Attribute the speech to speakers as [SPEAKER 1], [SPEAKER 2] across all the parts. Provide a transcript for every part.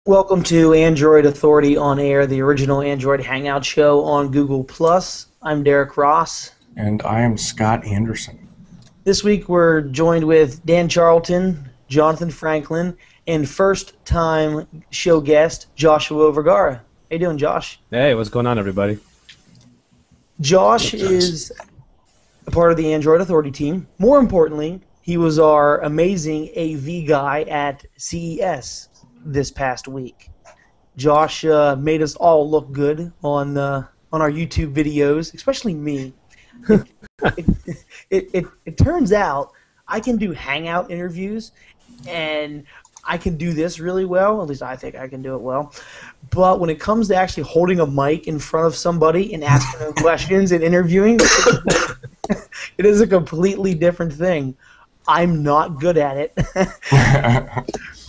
[SPEAKER 1] Welcome to Android Authority on Air, the original Android Hangout show on Google+. I'm Derek Ross.
[SPEAKER 2] And I am Scott Anderson.
[SPEAKER 1] This week we're joined with Dan Charlton, Jonathan Franklin, and first-time show guest Joshua Vergara. How you doing, Josh?
[SPEAKER 3] Hey, what's going on, everybody?
[SPEAKER 1] Josh is a part of the Android Authority team. More importantly, he was our amazing AV guy at CES this past week. Josh made us all look good on our YouTube videos, especially me. It turns out I can do Hangout interviews, and I can do this really well. At least I think I can do it well. But when it comes to actually holding a mic in front of somebody and asking them questions and interviewing, it is a completely different thing. I'm not good at it.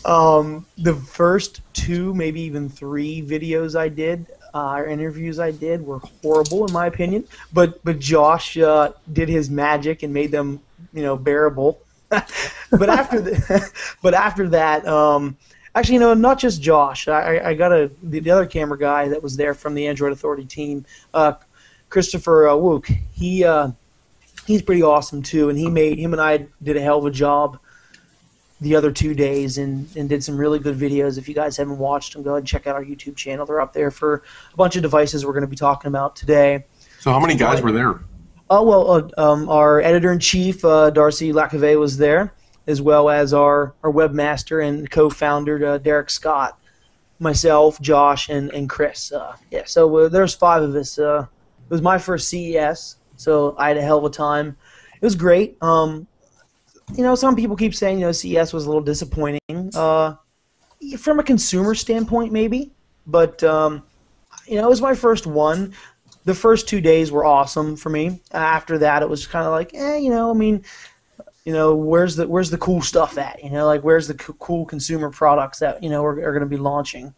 [SPEAKER 1] The first two, maybe even three videos I did, or interviews I did, were horrible in my opinion. But Josh did his magic and made them, bearable. But after that, actually, not just Josh. I got the other camera guy that was there from the Android Authority team, Christopher Wook. He's pretty awesome too, and him and I did a hell of a job the other 2 days and did some really good videos. If you guys haven't watched them, go ahead and check out our YouTube channel. They're up there for a bunch of devices we're going to be talking about today.
[SPEAKER 2] So how many guys were there?
[SPEAKER 1] Oh, well, our editor-in-chief, Darcy Lacave, was there, as well as our webmaster and co-founder, Derek Scott, myself, Josh, and Chris. So there's 5 of us. It was my first CES, so I had a hell of a time. It was great. Some people keep saying, CES was a little disappointing. From a consumer standpoint, maybe. But, it was my first one. The first 2 days were awesome for me. After that, it was kind of like, where's the cool stuff at? Where's the cool consumer products that, are going to be launching?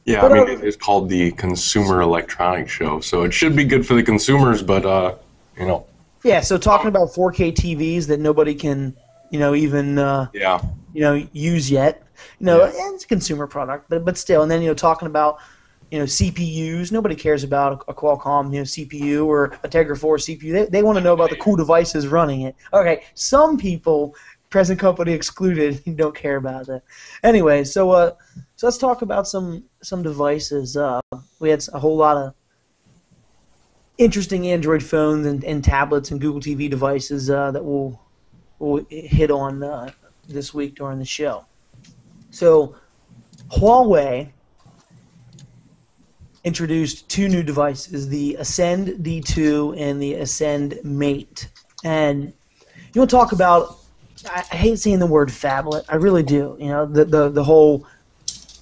[SPEAKER 2] Yeah, but, it's called the Consumer Electronics Show, so it should be good for the consumers, but,
[SPEAKER 1] Yeah, so talking about 4K TVs that nobody can, even use yet. It's a consumer product, but still. And then talking about CPUs. Nobody cares about a Qualcomm CPU or a Tegra 4 CPU. They want to know about the cool devices running it. Okay, some people, present company excluded, don't care about that. Anyway, so let's talk about some devices. We had a whole lot of interesting Android phones and tablets and Google TV devices that we'll hit on this week during the show. So Huawei introduced 2 new devices, the Ascend D2 and the Ascend Mate. And you want to talk about, I hate saying the word phablet, I really do, the whole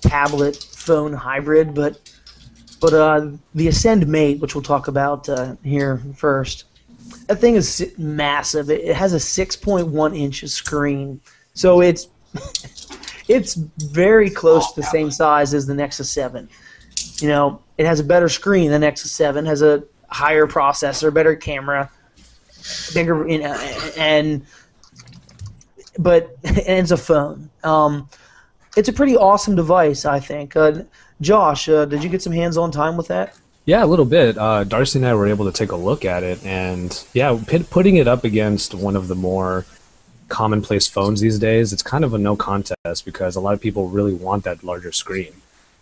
[SPEAKER 1] tablet phone hybrid, but the Ascend Mate, which we'll talk about here first, that thing is massive. It has a 6.1 inch screen, so it's very close to the same size as the Nexus 7. It has a better screen than the Nexus 7, has a higher processor, better camera, bigger, and it's a phone. It's a pretty awesome device, I think. Josh, did you get some hands-on time with that?
[SPEAKER 3] Yeah, a little bit. Darcy and I were able to take a look at it, and yeah, putting it up against one of the more commonplace phones these days, it's kind of a no contest because a lot of people really want that larger screen.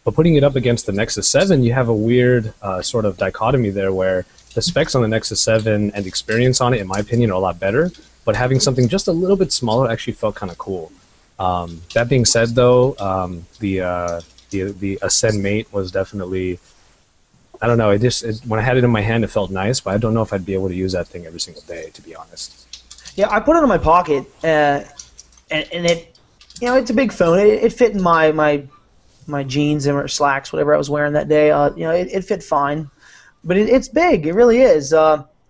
[SPEAKER 3] But putting it up against the Nexus 7, you have a weird sort of dichotomy there where the specs on the Nexus 7 and the experience on it, in my opinion, are a lot better, but having something just a little bit smaller actually felt kind of cool. That being said, though, the Ascend Mate was definitely, I don't know, when I had it in my hand, it felt nice, but I don't know if I'd be able to use that thing every single day, to be honest.
[SPEAKER 1] Yeah, I put it in my pocket, and it, it's a big phone. It fit in my jeans or slacks, whatever I was wearing that day. It fit fine, but it's big. It really is.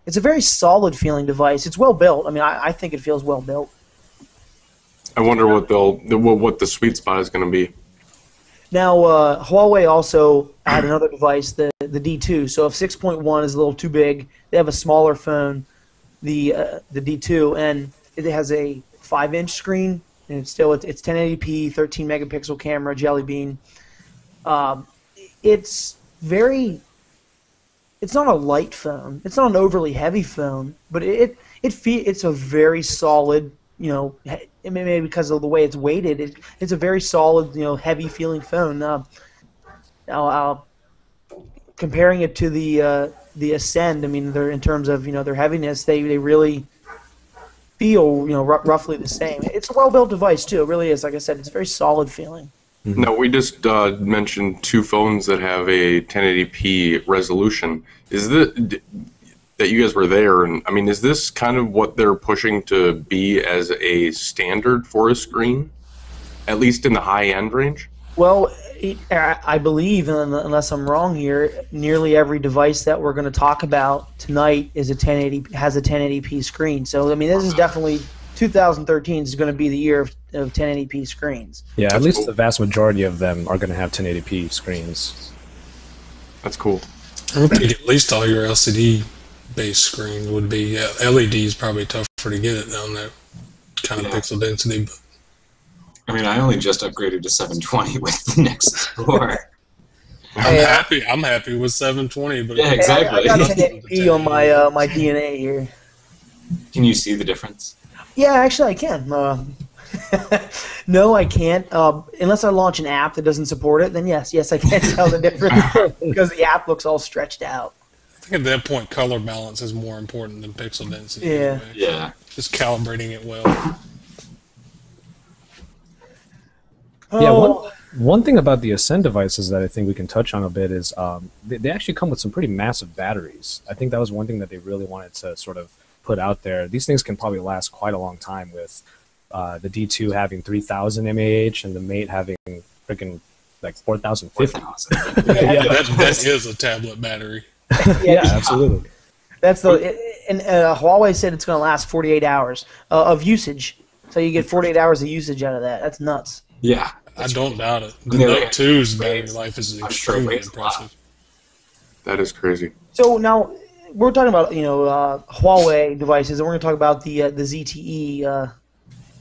[SPEAKER 1] It's a very solid feeling device. It's well built. I think it feels well built.
[SPEAKER 2] I wonder what the sweet spot is going to be.
[SPEAKER 1] Now, Huawei also had another device, the D2. So if 6.1 is a little too big, they have a smaller phone, the D2, and it has a 5-inch screen and it's 1080p, 13 megapixel camera, Jelly Bean. It's not a light phone. It's not an overly heavy phone, but it's a very solid, maybe because of the way it's weighted, it's a very solid, heavy feeling phone. Comparing it to the Ascend, I mean, they're in terms of their heaviness, they really feel roughly the same. It's a well-built device too. It really is. Like I said, it's very solid feeling.
[SPEAKER 2] No, we just mentioned two phones that have a 1080p resolution. Is that you guys were there? And I mean, is this kind of what they're pushing to be as a standard for a screen, at least in the high-end range?
[SPEAKER 1] Well, I believe, unless I'm wrong here, nearly every device that we're going to talk about tonight has a 1080p screen. So I mean, this is definitely 2013 is going to be the year of 1080p screens.
[SPEAKER 3] Yeah,
[SPEAKER 2] That's
[SPEAKER 3] at least
[SPEAKER 2] cool.
[SPEAKER 3] the vast majority of them are going to have 1080p screens.
[SPEAKER 2] That's cool.
[SPEAKER 4] I would think at least all your LCD-based screens would be. LED is probably tougher to get it on that kind of pixel density. But
[SPEAKER 5] I mean, I only just upgraded to 720 with the Nexus 4.
[SPEAKER 4] I'm happy with 720, but
[SPEAKER 5] Yeah, exactly.
[SPEAKER 1] I got 1080p on my DNA here.
[SPEAKER 5] Can you see the difference?
[SPEAKER 1] Yeah, actually, I can. No, I can't. Unless I launch an app that doesn't support it, then yes, I can tell the difference because the app looks all stretched out.
[SPEAKER 4] I think at that point, color balance is more important than pixel density.
[SPEAKER 1] Yeah.
[SPEAKER 4] Anyway.
[SPEAKER 5] Yeah.
[SPEAKER 4] Just calibrating it well.
[SPEAKER 3] Yeah, one thing about the Ascend devices that I think we can touch on a bit is they actually come with some pretty massive batteries. I think that was one thing that they really wanted to sort of put out there. These things can probably last quite a long time with the D2 having 3,000 mAh and the Mate having freaking like 4,050.
[SPEAKER 4] That is a tablet battery.
[SPEAKER 3] Yeah, absolutely.
[SPEAKER 1] And Huawei said it's going to last 48 hours of usage. So you get 48 hours of usage out of that. That's nuts.
[SPEAKER 5] Yeah.
[SPEAKER 4] I don't doubt it. The Note 2's battery life is extremely impressive.
[SPEAKER 2] That is crazy.
[SPEAKER 1] So now we're talking about Huawei devices, and we're going to talk about the ZTE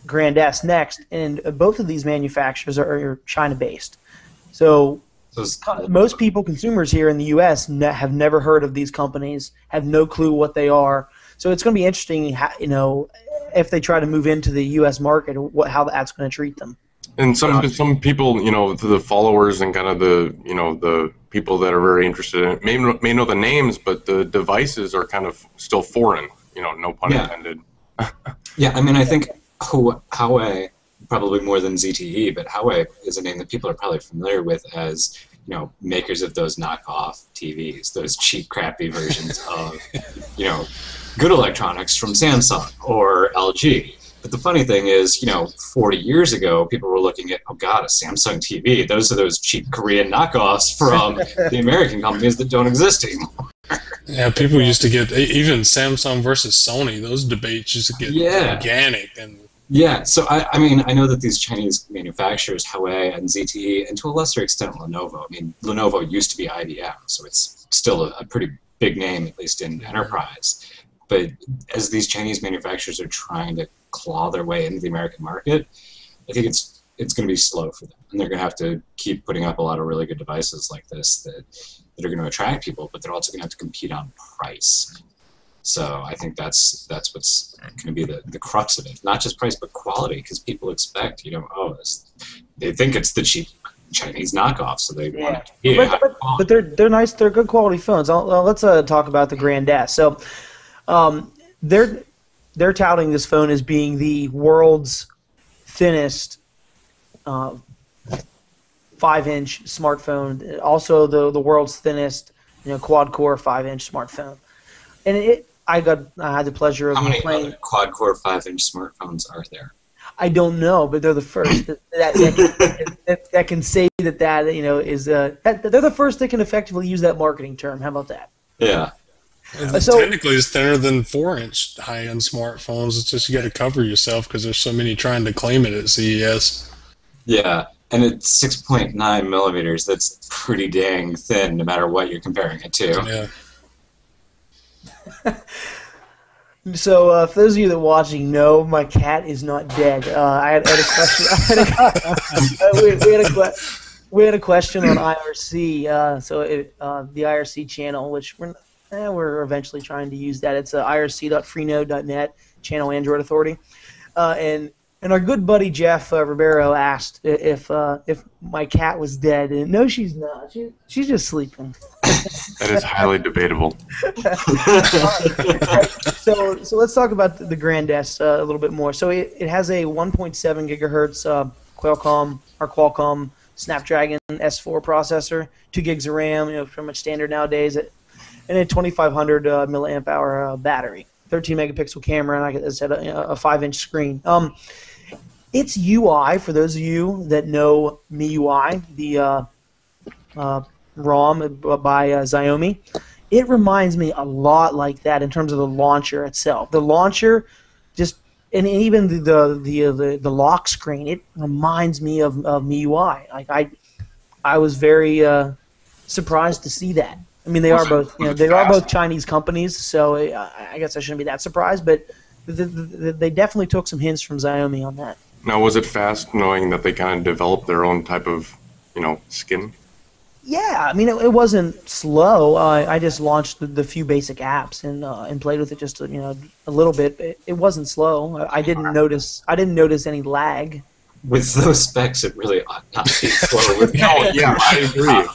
[SPEAKER 1] Grand S next. And both of these manufacturers are China-based. So most people, consumers here in the U.S., have never heard of these companies, have no clue what they are. So it's going to be interesting, if they try to move into the U.S. market, how that's going to treat them.
[SPEAKER 2] And some people, the followers and kind of the people that are very interested in it may know the names, but the devices are kind of still foreign. No pun intended.
[SPEAKER 5] Yeah, I mean, I think Huawei, probably more than ZTE, but Huawei is a name that people are probably familiar with as, makers of those knockoff TVs, those cheap, crappy versions of, good electronics from Samsung or LG. But the funny thing is, 40 years ago, people were looking at, oh God, a Samsung TV. Those are those cheap Korean knockoffs from the American companies that don't exist anymore.
[SPEAKER 4] Yeah, people used to get, even Samsung versus Sony, those debates used to get gigantic.
[SPEAKER 5] Yeah, so I mean, I know that these Chinese manufacturers, Huawei and ZTE, and to a lesser extent Lenovo, I mean, Lenovo used to be IBM, so it's still a pretty big name, at least in enterprise. But as these Chinese manufacturers are trying to claw their way into the American market, I think it's going to be slow for them, and they're going to have to keep putting up a lot of really good devices like this that are going to attract people, but they're also going to have to compete on price. So I think that's what's going to be the crux of it, not just price but quality, because people expect, they think it's the cheap Chinese knockoff, so they want it.
[SPEAKER 1] But they're nice, they're good quality phones. Let's talk about the Grand S. So. They're touting this phone as being the world's thinnest 5-inch smartphone, also the world's thinnest quad-core 5-inch smartphone. And I had the pleasure of playing. How many other
[SPEAKER 5] quad-core 5-inch smartphones are there?
[SPEAKER 1] I don't know, but they're the first that can say that is they're the first that can effectively use that marketing term. How about that?
[SPEAKER 5] Yeah.
[SPEAKER 4] Technically, it's thinner than 4-inch high-end smartphones. It's just you got to cover yourself because there's so many trying to claim it at CES.
[SPEAKER 5] Yeah, and it's 6.9 millimeters. That's pretty dang thin, no matter what you're comparing it to.
[SPEAKER 4] Yeah.
[SPEAKER 1] So, for those of you that are watching, no, my cat is not dead. I had a question. We had a question on IRC. The IRC channel, which we're eventually trying to use that. It's irc.freenode.net, channel Android Authority, and our good buddy Jeff Ribeiro asked if my cat was dead, and no, she's not. She's just sleeping.
[SPEAKER 2] That is highly debatable.
[SPEAKER 1] So let's talk about the Grand S a little bit more. So it has a 1.7 gigahertz Qualcomm Snapdragon S4 processor, 2 gigs of RAM, pretty much standard nowadays, and a 2500 milliamp hour battery, 13 megapixel camera, and like I said, a 5-inch screen. Its UI, for those of you that know MIUI, the ROM by Xiaomi, it reminds me a lot like that in terms of the launcher itself. The launcher, and even the lock screen, it reminds me of MIUI. Like I was very surprised to see that. I mean, they are both Chinese companies, so I guess I shouldn't be that surprised. But they definitely took some hints from Xiaomi on that.
[SPEAKER 2] Now, was it fast knowing that they kind of developed their own type of, skin?
[SPEAKER 1] Yeah, I mean, it wasn't slow. I just launched the few basic apps and played with it just a little bit. It wasn't slow. I didn't notice any lag.
[SPEAKER 5] With those specs, it really ought not be slow.
[SPEAKER 2] Yeah, I agree.
[SPEAKER 4] I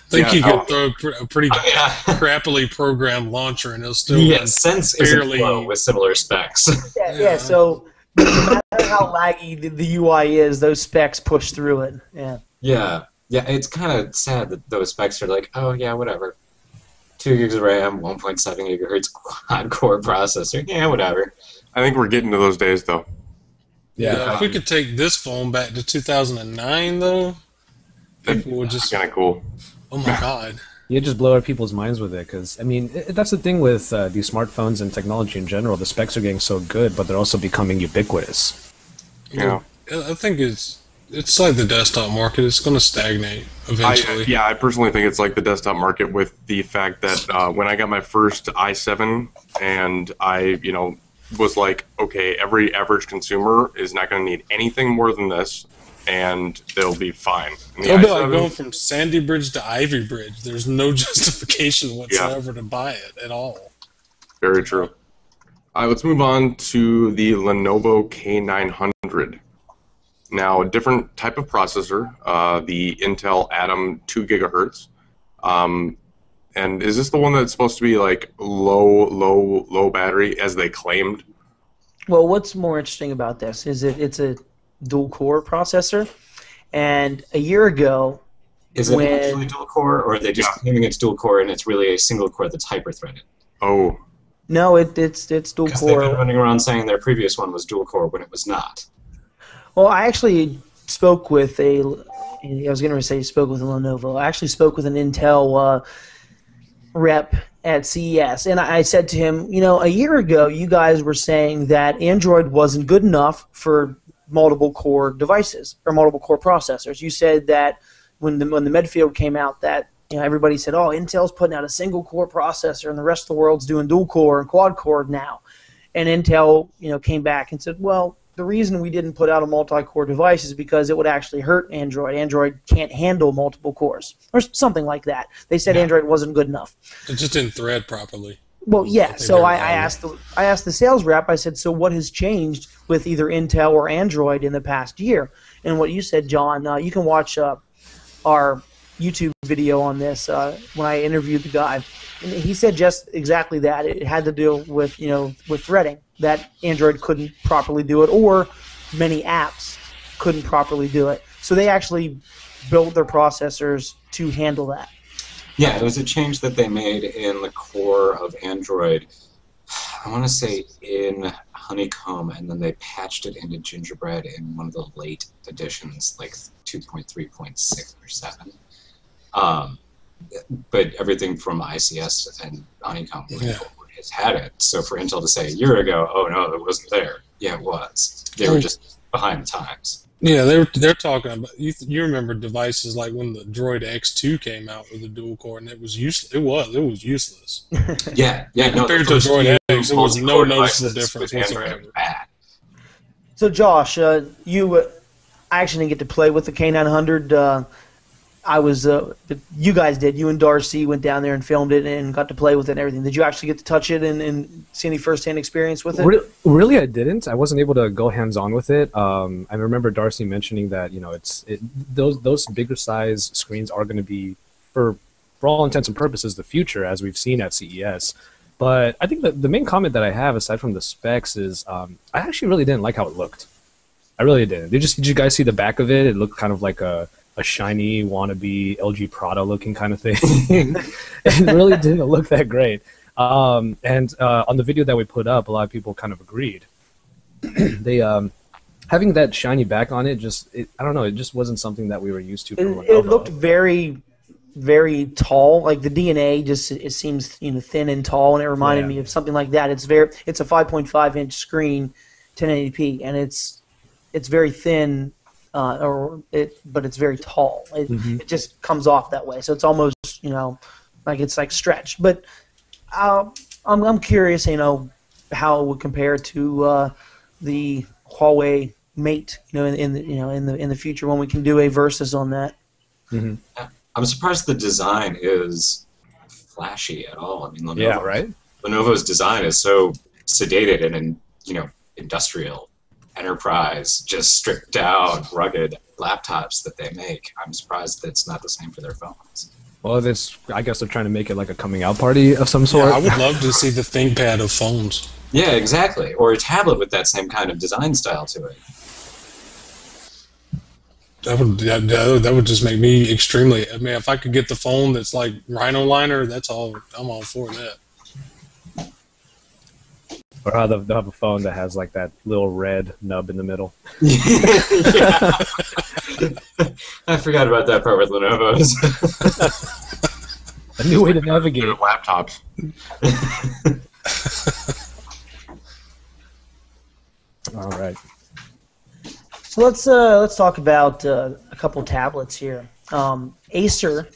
[SPEAKER 4] think you could throw a pretty crappily programmed launcher and it'll still
[SPEAKER 5] Sense isn't slow with similar specs.
[SPEAKER 1] Yeah. So no matter how laggy the UI is, those specs push through it.
[SPEAKER 5] Yeah, it's kind of sad that those specs are like, oh yeah, whatever. 2 gigs of RAM, 1.7 gigahertz quad-core processor. Yeah, whatever.
[SPEAKER 2] I think we're getting to those days, though.
[SPEAKER 4] Yeah, if we could take this phone back to 2009, though, people would just
[SPEAKER 2] kind of cool.
[SPEAKER 4] Oh my god!
[SPEAKER 3] You just blow out people's minds with it, because I mean, that's the thing with these smartphones and technology in general. The specs are getting so good, but they're also becoming ubiquitous.
[SPEAKER 2] Yeah,
[SPEAKER 4] I think it's like the desktop market. It's going to stagnate eventually.
[SPEAKER 2] I personally think it's like the desktop market, with the fact that when I got my first i7 and I, was like, okay, every average consumer is not going to need anything more than this, and they'll be fine.
[SPEAKER 4] It'll be like going from Sandy Bridge to Ivy Bridge. There's no justification whatsoever to buy it at all.
[SPEAKER 2] Very true. All right, let's move on to the Lenovo K900. Now, a different type of processor, the Intel Atom 2 gigahertz. And is this the one that's supposed to be like low battery, as they claimed?
[SPEAKER 1] Well, what's more interesting about this is it's a dual-core processor, and a year ago,
[SPEAKER 5] is it actually dual-core, or are they just claiming it's dual-core and it's really a single-core that's hyper-threaded?
[SPEAKER 2] Oh.
[SPEAKER 1] No, it's dual-core.
[SPEAKER 5] Because they've been running around saying their previous one was dual-core when it was not.
[SPEAKER 1] Well, I actually spoke with spoke with Lenovo. I actually spoke with an Intel rep at CES, and I said to him, a year ago you guys were saying that Android wasn't good enough for multiple core devices or multiple core processors. You said that when the Medfield came out, that everybody said, oh, Intel's putting out a single core processor and the rest of the world's doing dual core and quad core now. And Intel came back and said, well, the reason we didn't put out a multi-core device is because it would actually hurt Android. Android can't handle multiple cores, or something like that. They said Android wasn't good enough.
[SPEAKER 4] It just didn't thread properly.
[SPEAKER 1] Well, yeah. So I asked the sales rep. I said, so what has changed with either Intel or Android in the past year? And what you said, John, you can watch our YouTube video on this when I interviewed the guy. And he said just exactly that. It had to do with with threading, that Android couldn't properly do it, or many apps couldn't properly do it. So they actually built their processors to handle that.
[SPEAKER 5] Yeah, it was a change that they made in the core of Android, I want to say in Honeycomb, and then they patched it into Gingerbread in one of the late editions, like 2.3.6 or 7. But everything from ICS and Honeycomb has had it. So for Intel to say a year ago, oh no, it wasn't there. Yeah, it was. They were just behind the times.
[SPEAKER 4] Yeah, they're talking about you remember devices like when the Droid X2 came out with a dual core and it was useless. It was useless.
[SPEAKER 5] Yeah, no,
[SPEAKER 4] compared to Droid X, there was no noticeable difference whatsoever.
[SPEAKER 5] Bad.
[SPEAKER 1] So Josh, I actually didn't get to play with the K900. You guys did. You and Darcy went down there and filmed it and got to play with it and everything. Did you actually get to touch it and see any firsthand experience with it?
[SPEAKER 3] Really, I didn't. I wasn't able to go hands-on with it. I remember Darcy mentioning that those bigger size screens are going to be, for all intents and purposes, the future, as we've seen at CES. But I think the main comment that I have, aside from the specs, is I actually really didn't like how it looked. I really didn't. Did you guys see the back of it? It looked kind of like a shiny wannabe LG Prada looking kind of thing. It really didn't look that great. On the video that we put up, a lot of people kind of agreed. They having that shiny back on it, I don't know, it just wasn't something that we were used to from Lenovo.
[SPEAKER 1] It looked very, very tall. Like the DNA it seems thin and tall, and it reminded me of something like that. It's a 5.5-inch screen, 1080p, and it's very thin. But it's very tall. It just comes off that way, so it's almost like it's like stretched. But I'm curious, how it would compare to the Huawei Mate, in the future when we can do a versus on that.
[SPEAKER 3] Mm-hmm.
[SPEAKER 5] I'm surprised the design is flashy at all. I mean, Lenovo's design is so sedated and industrial. Enterprise, just stripped down, rugged laptops that they make. I'm surprised that it's not the same for their phones.
[SPEAKER 3] Well, I guess they're trying to make it like a coming out party of some sort.
[SPEAKER 4] Yeah, I would love to see the ThinkPad of phones.
[SPEAKER 5] Yeah, exactly. Or a tablet with that same kind of design style to it.
[SPEAKER 4] That would just make me extremely. I mean, if I could get the phone that's like Rhino Liner, that's all. I'm all for that.
[SPEAKER 3] Or how they'll have a phone that has like that little red nub in the middle.
[SPEAKER 5] I forgot about that part with Lenovo's.
[SPEAKER 3] A new way to navigate
[SPEAKER 2] laptops.
[SPEAKER 3] All right.
[SPEAKER 1] So let's talk about a couple tablets here. Acer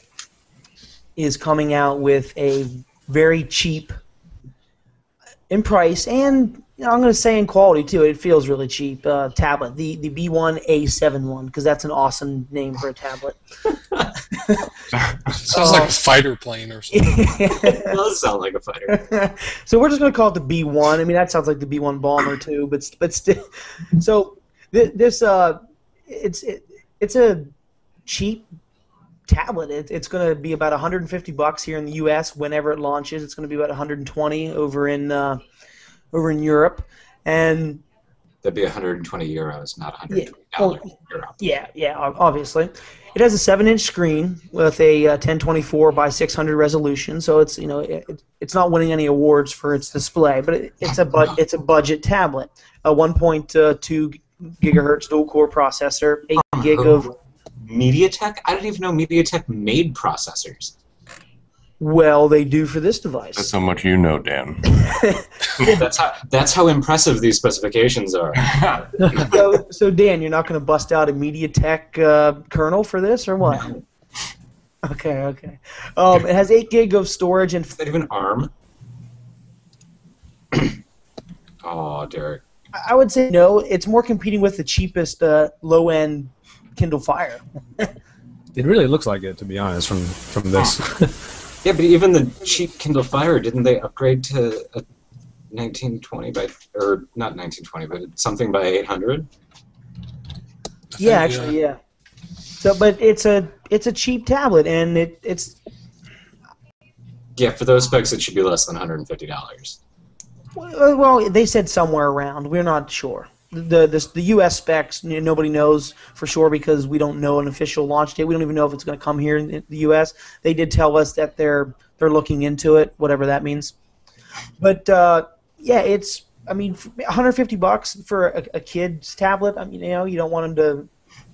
[SPEAKER 1] is coming out with a very cheap, in price, and I'm going to say in quality too. It feels really cheap. Tablet, the B1A71, because that's an awesome name for a tablet.
[SPEAKER 4] Sounds like a fighter plane or something.
[SPEAKER 5] It does sound like a fighter.
[SPEAKER 1] So we're just going to call it the B1. I mean, that sounds like the B1 bomber too, but still. So it's a cheap tablet. It's going to be about $150 here in the U.S. whenever it launches. It's going to be about 120 over in Europe, and
[SPEAKER 5] that'd be 120 euros, not 120 euro.
[SPEAKER 1] Yeah, obviously. It has a 7-inch screen with a 1024 by 600 resolution, so it's it's not winning any awards for its display, but it's a budget tablet. A 1.2 gigahertz dual-core processor, 8 gig of
[SPEAKER 5] MediaTek? I didn't even know MediaTek made processors.
[SPEAKER 1] Well, they do for this device.
[SPEAKER 2] That's how much you know, Dan.
[SPEAKER 5] That's how impressive these specifications are.
[SPEAKER 1] So Dan, you're not going to bust out a MediaTek kernel for this, or what?
[SPEAKER 5] No.
[SPEAKER 1] Okay. It has 8 gig of storage and.
[SPEAKER 5] Is that even ARM? Oh, Derek.
[SPEAKER 1] I would say no. It's more competing with the cheapest low-end Kindle Fire.
[SPEAKER 3] It really looks like it, to be honest, from this.
[SPEAKER 5] Yeah, but even the cheap Kindle Fire, didn't they upgrade to a 1920 or not 1920, but something by 800?
[SPEAKER 1] Yeah, actually, yeah. So, but it's a cheap tablet, and it's.
[SPEAKER 5] Yeah, for those specs, it should be less than $150.
[SPEAKER 1] Well, they said somewhere around. We're not sure. The U.S. specs, nobody knows for sure because we don't know an official launch date. We don't even know if it's going to come here in the U.S. They did tell us that they're looking into it, whatever that means. But yeah, it's $150 for a kid's tablet. I mean, you don't want them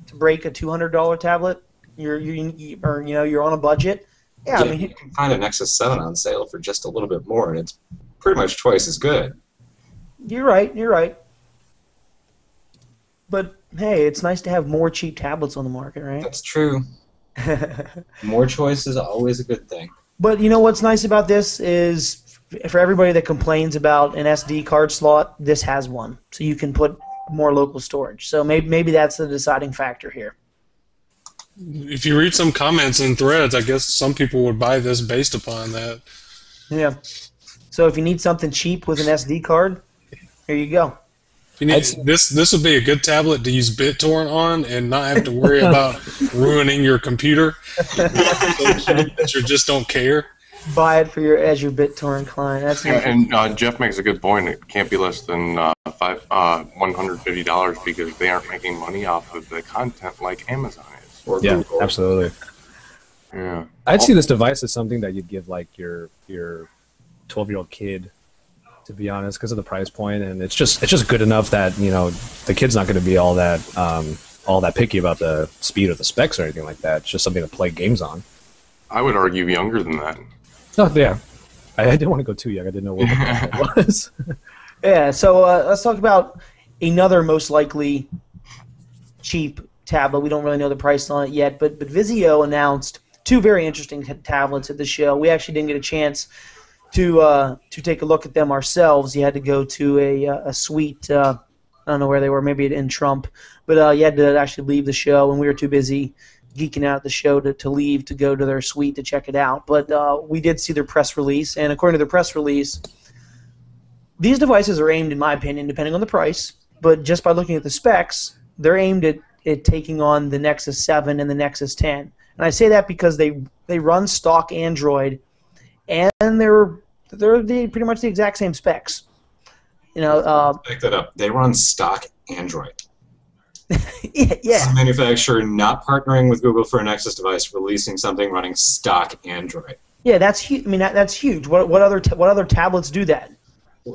[SPEAKER 1] to break a $200 tablet. You're on a budget. Yeah, I mean,
[SPEAKER 5] you can find a Nexus 7 on sale for just a little bit more, and it's pretty much twice as good.
[SPEAKER 1] You're right. But hey, it's nice to have more cheap tablets on the market, right?
[SPEAKER 5] That's true. More choice is always a good thing.
[SPEAKER 1] But you know what's nice about this is, for everybody that complains about an SD card slot, this has one, so you can put more local storage. So maybe that's the deciding factor here.
[SPEAKER 4] If you read some comments in threads, I guess some people would buy this based upon that.
[SPEAKER 1] Yeah. So if you need something cheap with an SD card, here you go.
[SPEAKER 4] If you need, this would be a good tablet to use BitTorrent on and not have to worry about ruining your computer. That you just don't care.
[SPEAKER 1] Buy it for as your BitTorrent client. That's
[SPEAKER 2] and Jeff makes a good point. It can't be less than $150 because they aren't making money off of the content like Amazon is.
[SPEAKER 5] Or
[SPEAKER 3] Yeah,
[SPEAKER 5] Google.
[SPEAKER 3] absolutely.
[SPEAKER 2] Yeah.
[SPEAKER 3] I'd see this device as something that you'd give like your 12-year-old kid, to be honest, because of the price point, and it's just good enough that the kid's not going to be all that picky about the speed or the specs or anything like that. It's just something to play games on.
[SPEAKER 2] I would argue younger than that.
[SPEAKER 3] Oh yeah, I didn't want to go too young. I didn't know what it was.
[SPEAKER 1] Yeah. So let's talk about another most likely cheap tablet. We don't really know the price on it yet, but Vizio announced two very interesting tablets at the show. We actually didn't get a chance to take a look at them ourselves. You had to go to a suite. I don't know where they were, maybe in Trump, but you had to actually leave the show, and we were too busy geeking out at the show to leave to go to their suite to check it out. But we did see their press release, and according to their press release, these devices are aimed, in my opinion, depending on the price, but just by looking at the specs, they're aimed at taking on the Nexus 7 and the Nexus 10. And I say that because they run stock Android, and they're pretty much the exact same specs.
[SPEAKER 5] Pick that up. They run stock Android.
[SPEAKER 1] Yeah.
[SPEAKER 5] Some manufacturer not partnering with Google for a Nexus device, releasing something running stock Android.
[SPEAKER 1] Yeah, that's huge. I mean, that's huge. What other tablets do that?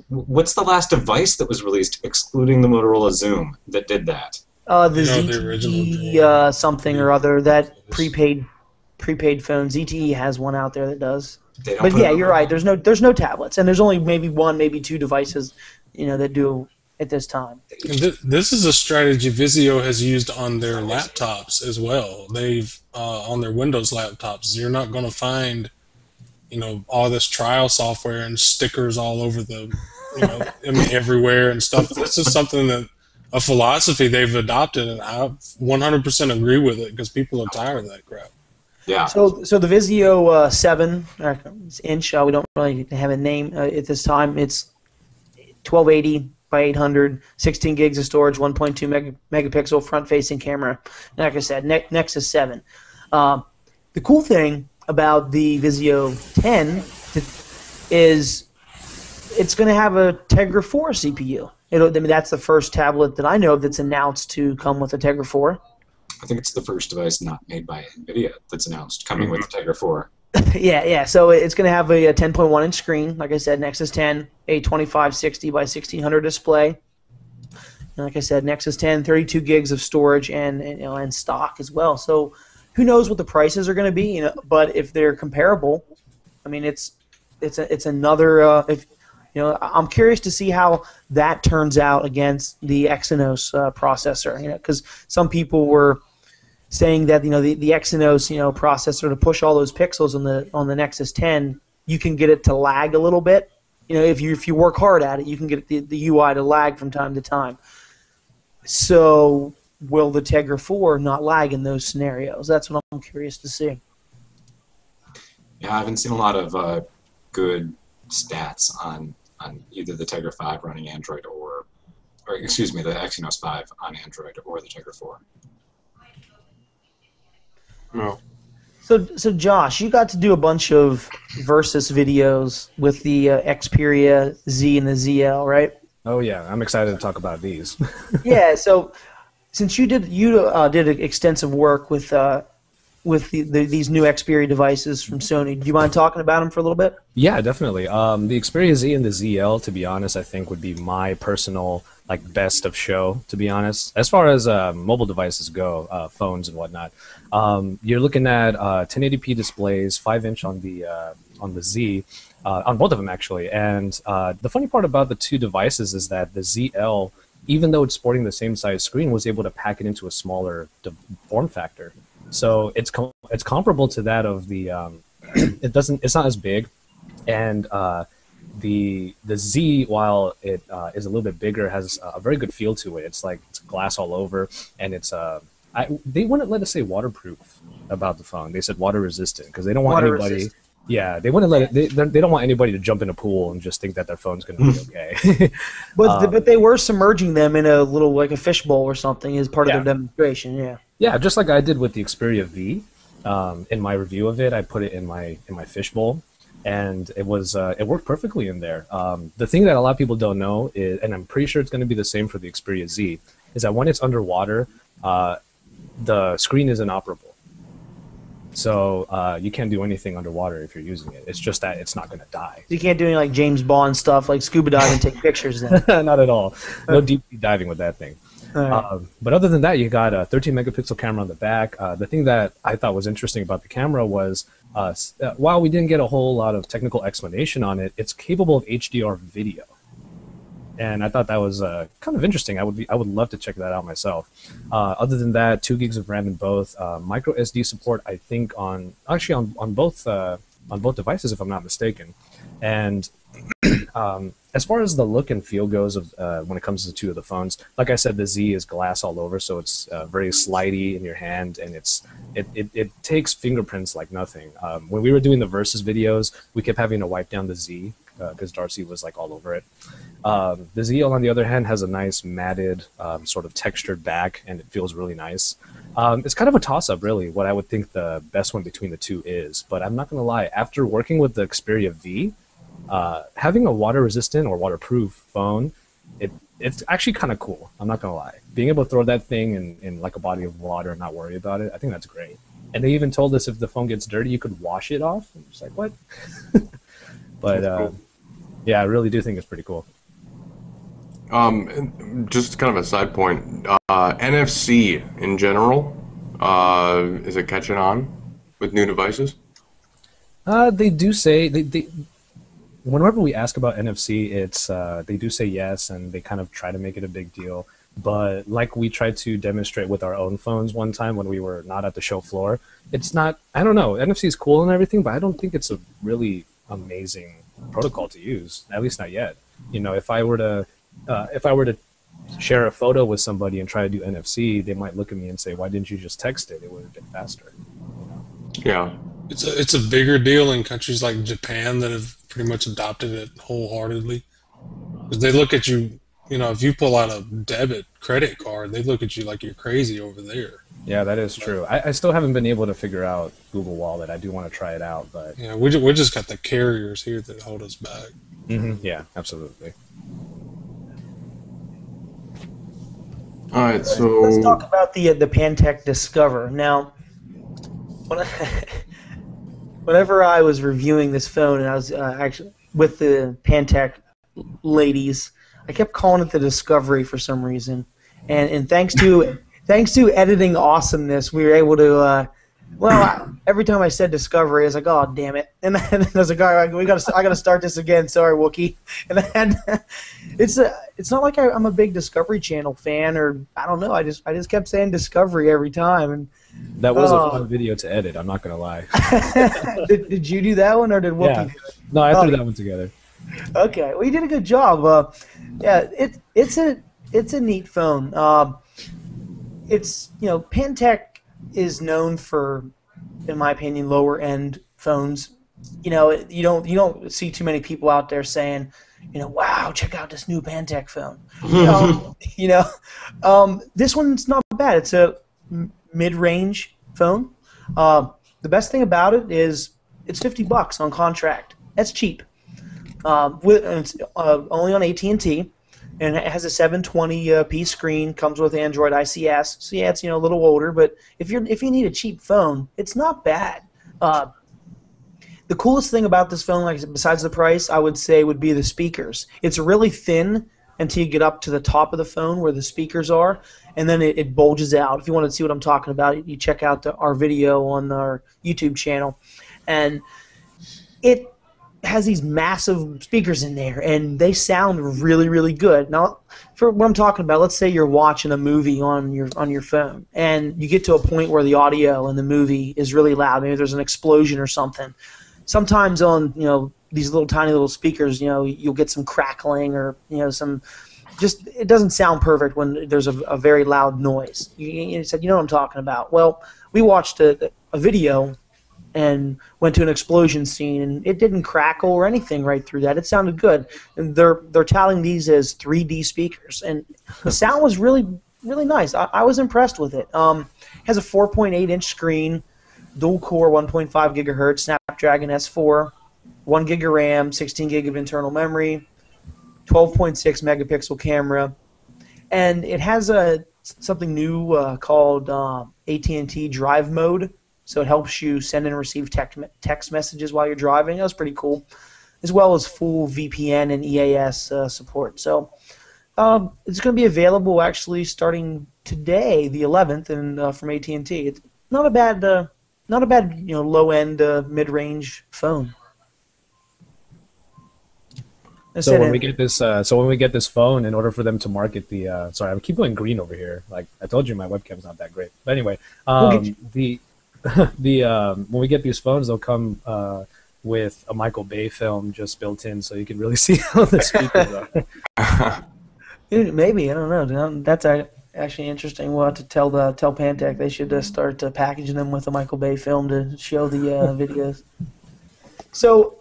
[SPEAKER 5] What's the last device that was released, excluding the Motorola Zoom, that did that?
[SPEAKER 1] The ZTE something or other, that prepaid phone. ZTE has one out there that does. But yeah, you're right. There's no tablets, and there's only maybe one, maybe two devices, that do at this time.
[SPEAKER 4] This is a strategy Vizio has used on their laptops as well. They've on their Windows laptops. You're not going to find, all this trial software and stickers all over the, everywhere and stuff. This is something that a philosophy they've adopted, and I 100% agree with it because people are tired of that crap.
[SPEAKER 5] Yeah.
[SPEAKER 1] So the Vizio 7 inch, we don't really have a name at this time. It's 1280 by 800, 16 gigs of storage, 1.2 megapixel front-facing camera. Like I said, Nexus 7. The cool thing about the Vizio 10 is it's going to have a Tegra 4 CPU. That's the first tablet that I know of that's announced to come with a Tegra 4.
[SPEAKER 5] I think it's the first device not made by NVIDIA that's announced coming with the Tegra 4.
[SPEAKER 1] Yeah. So it's going to have a 10.1-inch screen, like I said, Nexus 10, a 2560 by 1600 display. And like I said, Nexus 10, 32 gigs of storage and stock as well. So who knows what the prices are going to be? But if they're comparable, I mean, it's another. I'm curious to see how that turns out against the Exynos processor. Because some people were saying that the Exynos processor, to push all those pixels on the Nexus 10, you can get it to lag a little bit. If you work hard at it, you can get the UI to lag from time to time. So will the Tegra 4 not lag in those scenarios? That's what I'm curious to see.
[SPEAKER 5] Yeah, I haven't seen a lot of good stats on either the Tegra 5 running Android or excuse me, the Exynos 5 on Android or the Tegra 4.
[SPEAKER 2] No.
[SPEAKER 1] So Josh, you got to do a bunch of Versus videos with the Xperia Z and the ZL, right?
[SPEAKER 3] Oh yeah, I'm excited to talk about these.
[SPEAKER 1] Yeah. So since you did extensive work with these new Xperia devices from Sony, do you mind talking about them for a little bit?
[SPEAKER 3] Yeah, definitely. The Xperia Z and the ZL, to be honest, I think would be my personal best of show, to be honest. As far as mobile devices go, phones and whatnot, you're looking at 1080p displays, 5-inch on the Z, on both of them actually. And the funny part about the two devices is that the ZL even though it's sporting the same size screen, was able to pack it into a smaller form factor. So it's comparable to that of the it's not as big, and the Z, while it is a little bit bigger, has a very good feel to it. It's like it's glass all over, and it's they wouldn't let us say waterproof about the phone. They said water resistant because they don't want anybody. Yeah, they wouldn't let it. They don't want anybody to jump in a pool and just think that their phone's going to be okay.
[SPEAKER 1] But they were submerging them in a little, like a fishbowl or something as part of their demonstration. Yeah.
[SPEAKER 3] Yeah, just like I did with the Xperia V. In my review of it, I put it in my fishbowl, and it worked perfectly in there. The thing that a lot of people don't know is, and I'm pretty sure it's going to be the same for the Xperia Z, is that when it's underwater, the screen is inoperable. So you can't do anything underwater if you're using it. It's just that it's not going to die.
[SPEAKER 1] You can't do any like James Bond stuff, like scuba dive and take pictures then.
[SPEAKER 3] Not at all. No deep sea diving with that thing. Right. But other than that, you got a 13 megapixel camera on the back. The thing that I thought was interesting about the camera was, while we didn't get a whole lot of technical explanation on it, it's capable of HDR video. And I thought that was kind of interesting. I would love to check that out myself. Other than that, 2 gigs of RAM in both. Micro SD support, I think, on both devices, if I'm not mistaken. And as far as the look and feel goes of when it comes to the two of the phones, like I said, the Z is glass all over, so it's very slidey in your hand, and it takes fingerprints like nothing. When we were doing the Versus videos, we kept having to wipe down the Z because Darcy was like all over it. The Z, on the other hand, has a nice matted sort of textured back, and it feels really nice. It's kind of a toss-up, really, what I would think the best one between the two is. But I'm not going to lie, after working with the Xperia V, having a water-resistant or waterproof phone, it's actually kind of cool. I'm not going to lie. Being able to throw that thing in like a body of water and not worry about it, I think that's great. And they even told us if the phone gets dirty, you could wash it off. I'm just like, what? But yeah, I really do think it's pretty cool.
[SPEAKER 2] Just kind of a side point, NFC in general, is it catching on with new devices?
[SPEAKER 3] They do say whenever we ask about NFC, it's they do say yes, and they kind of try to make it a big deal. But like we tried to demonstrate with our own phones one time when we were not at the show floor, it's not. I don't know. NFC is cool and everything, but I don't think it's a really amazing protocol to use. At least not yet. You know, if I were to share a photo with somebody and try to do NFC, they might look at me and say, "Why didn't you just text it? It would have been faster." You know?
[SPEAKER 2] Yeah.
[SPEAKER 4] It's a bigger deal in countries like Japan that have pretty much adopted it wholeheartedly. Because they look at you, you know, if you pull out a debit credit card, they look at you like you're crazy over there.
[SPEAKER 3] Yeah, that is true. I still haven't been able to figure out Google Wallet. I do want to try it out, but
[SPEAKER 4] yeah, we just got the carriers here that hold us back.
[SPEAKER 3] Mm-hmm. Yeah, absolutely.
[SPEAKER 2] All right, so
[SPEAKER 1] let's talk about the Pantech Discover. Now, whenever I was reviewing this phone, and I was actually with the Pantech ladies, I kept calling it the Discovery for some reason, and thanks to editing awesomeness, we were able to. Every time I said Discovery, I was like, "Oh, damn it!" And then I was like, "All right, I gotta start this again." Sorry, Wookie. And then it's not like I'm a big Discovery Channel fan, or I don't know. I just kept saying Discovery every time. And
[SPEAKER 3] that was a fun video to edit. I'm not gonna lie.
[SPEAKER 1] Did you do that one, or did Wookie do it?
[SPEAKER 3] No, I threw that one together.
[SPEAKER 1] Okay, well, you did a good job. Yeah, it's a neat phone. It's, you know, Pantech is known for, in my opinion, lower end phones. You know, you don't see too many people out there saying, you know, wow, check out this new Pantech phone. This one's not bad. It's a mid-range phone. The best thing about it is it's $50 on contract. That's cheap. It's only on AT&T. And it has a 720p screen, comes with Android ICS. So yeah, it's, you know, a little older, but if you need a cheap phone, it's not bad. The coolest thing about this phone, like besides the price, I would say would be the speakers. It's really thin until you get up to the top of the phone where the speakers are, and then it bulges out. If you want to see what I'm talking about, you check out our video on our YouTube channel, and has these massive speakers in there, and they sound really, really good. Now, for what I'm talking about, let's say you're watching a movie on your phone, and you get to a point where the audio in the movie is really loud. Maybe there's an explosion or something. Sometimes on these little tiny little speakers, you'll get some crackling or some. Just it doesn't sound perfect when there's a very loud noise. You said, what I'm talking about. Well, we watched a video and went to an explosion scene, and it didn't crackle or anything right through that. It sounded good. And they're touting these as 3D speakers, and the sound was really, really nice. I was impressed with it. Has a 4.8-inch screen, dual-core 1.5 gigahertz Snapdragon S4, 1 gig of RAM, 16 gig of internal memory, 12.6 megapixel camera, and it has something new called AT&T Drive Mode, so it helps you send and receive text messages while you're driving. That was pretty cool, as well as full VPN and EAS support. So it's going to be available actually starting today, the 11th, and from AT&T. It's not a bad low-end mid-range phone.
[SPEAKER 3] So when we get this phone, in order for them to market the sorry, I keep going green over here. Like I told you, my webcam's not that great. But anyway, when we get these phones, they'll come with a Michael Bay film just built in, so you can really see how the speakers are.
[SPEAKER 1] Maybe, I don't know. That's actually interesting. We'll have to tell Pantech they should start packaging them with a Michael Bay film to show the videos. So,